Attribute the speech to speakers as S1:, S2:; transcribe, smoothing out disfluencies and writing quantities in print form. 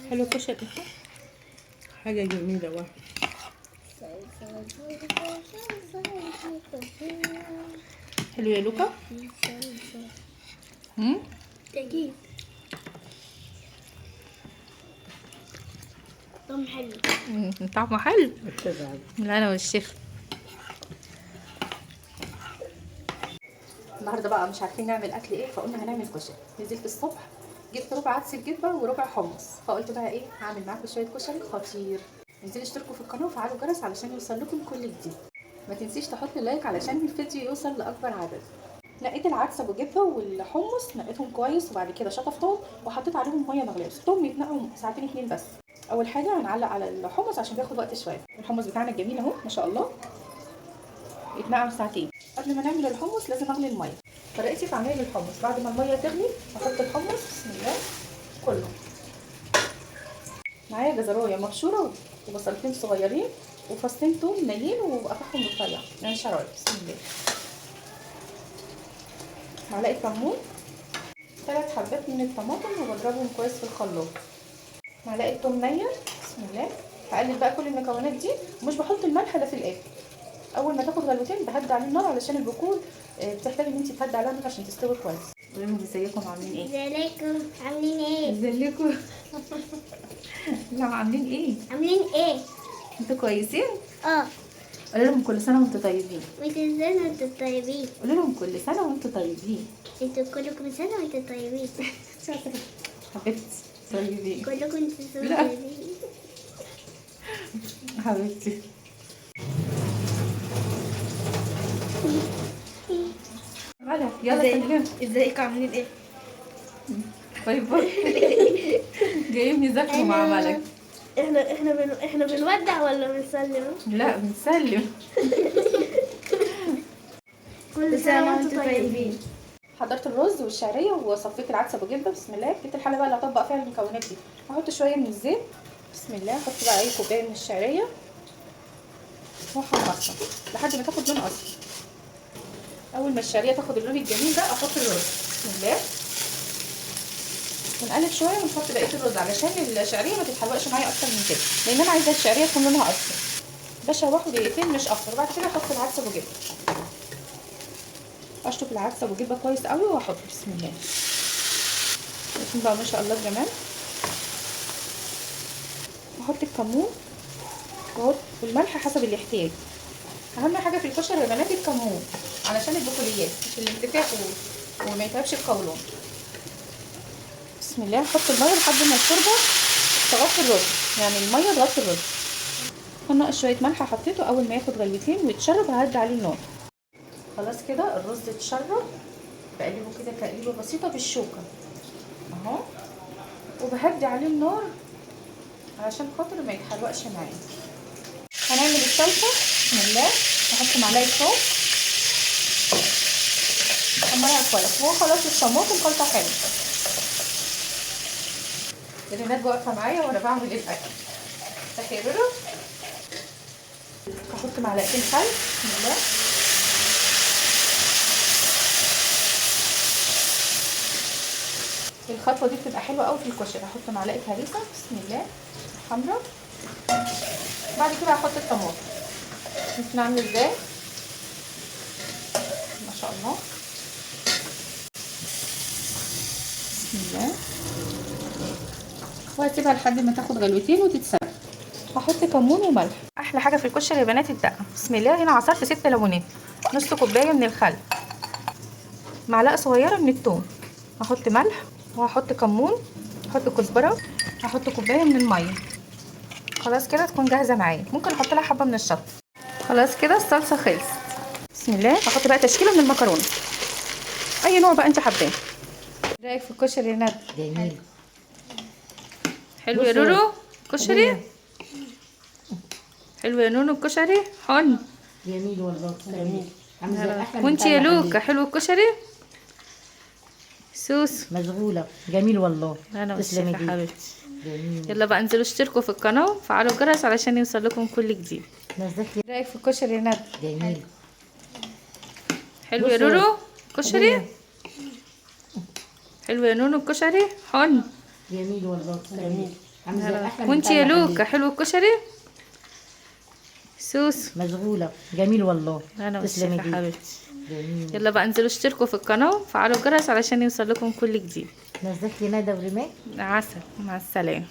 S1: حلو الكشري، حاجة جميلة واحد. حلو يا لوكا.
S2: تجيب طعم حلو.
S1: طعمه حلو. لا انا والشيف النهارده بقى مش عارفين نعمل اكل ايه، فقلنا هنعمل كشري. نزلت الصبح جبت ربع عدس بجبه وربع حمص، فقلت بقى ايه هعمل معاكم شويه كشري خطير. انزلوا اشتركوا في القناه وفعلوا الجرس علشان يوصل لكم كل جديد. ما تنسيش تحط لايك علشان الفيديو يوصل لاكبر عدد. نقيت العدس ابو جبه والحمص، نقيتهم كويس وبعد كده شطفتهم وحطيت عليهم ميه مغليه، سبتهم يتنقعوا ساعتين 2 بس. اول حاجه هنعلق على الحمص عشان بياخد وقت شويه. الحمص بتاعنا الجميل اهو ما شاء الله يتنقع ساعتين. قبل ما نعمل الحمص لازم اغلي الميه. طريقتي في عمل الحمص، بعد ما الميه تغلي احط الحمص بسم الله كله. معايا جزرايه مبشوره وبصلتين صغيرين وفصين توم نيين وبقطعهم رفيع يعني شرايح. بسم الله. معلقه كمون، 3 حبات من الطماطم وبضربهم كويس في الخلاط. معلقه توم نيه. بسم الله. هقلب بقى كل المكونات دي ومش بحط الملح الا في الاخر. اول ما تاخد غلوتين بهدي عليه النار علشان البقول بتحتاج ان انت تهدي عليها النار عشان تستوي كويس. قولوا لهم ازيكم عاملين ايه؟
S2: ازيكم عاملين ايه؟
S1: ازيكم لا عاملين ايه؟
S2: عاملين ايه؟
S1: انتوا كويسين؟
S2: اه.
S1: قولوا لهم كل سنه وانتوا طيبين.
S2: وانتوا ازاي انتوا طيبين؟
S1: قولوا لهم كل سنه وانتوا طيبين.
S2: انتوا كلكم سنة وانتوا طيبين.
S1: حبيبتي طيبين.
S2: كلكم انتوا
S1: لا.
S2: طيبين.
S1: حبيبتي يلا سلموا.
S2: ازيكم عاملين ايه؟
S1: باي باي. جايين يذاكروا مع ملك.
S2: احنا بنودع ولا بنسلم؟
S1: لا بنسلم.
S2: كل سنة وانتوا طيبين.
S1: حضرت الرز والشعريه وصفيت العدس ابو جبه. بسم الله. جبت الحله بقى اللي هطبق فيها المكونات دي. هحط شويه من الزيت. بسم الله. احط بقى ايه كوبايه من الشعريه واحمصها لحد ما تاخد لون اصفر. اول ما الشعريه تاخد اللون الجميل ده احط الرز. بسم الله. ونقلب شويه ونحط بقيه الرز علشان الشعريه ما تتحرقش معايا اكتر من كده، لان انا عايزه الشعريه تكون لونها اصفر. بشوحه دقيقتين مش اكتر. بعد كده احط العدس ابو جبه. اشطف العدس ابو جبه كويس قوي واحط. بسم الله. شوفوا بقى ما شاء الله الجمال. احط الكمون والملح حسب الاحتياج. اهم حاجه في الكشري يا بنات الكمون علشان البقوليات مش الانتفاخ وما يتعبش القولون. بسم الله. احط الميه لحد ما الشوربه تغطي الرز، يعني الميه تغطي الرز. هنقص شويه ملح حطيته. اول ما ياخد غلوتين ويتشرب ههدي عليه النار. خلاص كده الرز اتشرب. بقلبه كده تقليبه بسيطه بالشوكه اهو، وبهدي عليه النار علشان خاطر ما يتحرقش معايا. هنعمل الصلصه. بسم الله. نحط معلقه ثوم نحمرها كويس وخلاص. الطماطم خلطه حلوه. رينات واقفه معايا وانا بعمل الاكل. تخيلوا هحط معلقتين خل. بسم الله. الخطوه دي بتبقى حلوه قوي في الكشري. هحط معلقه هريسه. بسم الله حمراء. بعد كده هحط الطماطم. شوفوا عامله ازاي ما شاء الله. بسم الله. وهسيبها لحد ما تاخد غلوتين وتتسبك. هحط كمون وملح. احلى حاجه في الكشري يا بنات الدقه. بسم الله. هنا عصرت 6 ليمونات، نص كوبايه من الخل، معلقه صغيره من الثوم. هحط ملح وهحط كمون، هحط كزبره، هحط كوبايه من الميه. خلاص كده تكون جاهزه معايا. ممكن احط لها حبه من الشطه. خلاص كده الصلصه خلصت. بسم الله. هحط بقى تشكيله من المكرونه اي نوع بقى انت حباه. ايه رايك في الكشري يا ندى؟
S3: جميل.
S1: حلو يا رورو كشري. حلو يا نونو الكشري. حن
S3: جميل والله. جميل. عامل زي احلى.
S1: وانتي يا لوكا حلو الكشري. سوس
S3: مشغوله. جميل والله.
S1: انا
S3: تسلمي
S1: والشيخه
S3: ايديك.
S1: حبيبتي.
S3: جميل.
S1: يلا بقى انزلوا اشتركوا في القناه وفعلوا الجرس علشان يوصل لكم كل جديد.
S3: نزلت.
S1: ايه رايك في الكشري يا ندى؟
S3: جميل.
S1: حلو يا رورو كشري. حلو يا نونو الكشري. حن
S3: جميل والله. جميل. عامل زي احلى من
S1: وانت
S3: بتاع
S1: يا
S3: المحلات.
S1: لوكا حلو الكشري سوس.
S3: مشغولة، جميل والله.
S1: انا
S3: تسلمي
S1: والشيخة
S3: ايديك.
S1: حبيبتي.
S3: جميل.
S1: يلا بقى انزلوا اشتركوا في القناة وفعلوا الجرس علشان يوصل لكم كل جديد.
S3: نزلت لي ندى وريماك.
S1: عسل، مع السلامة.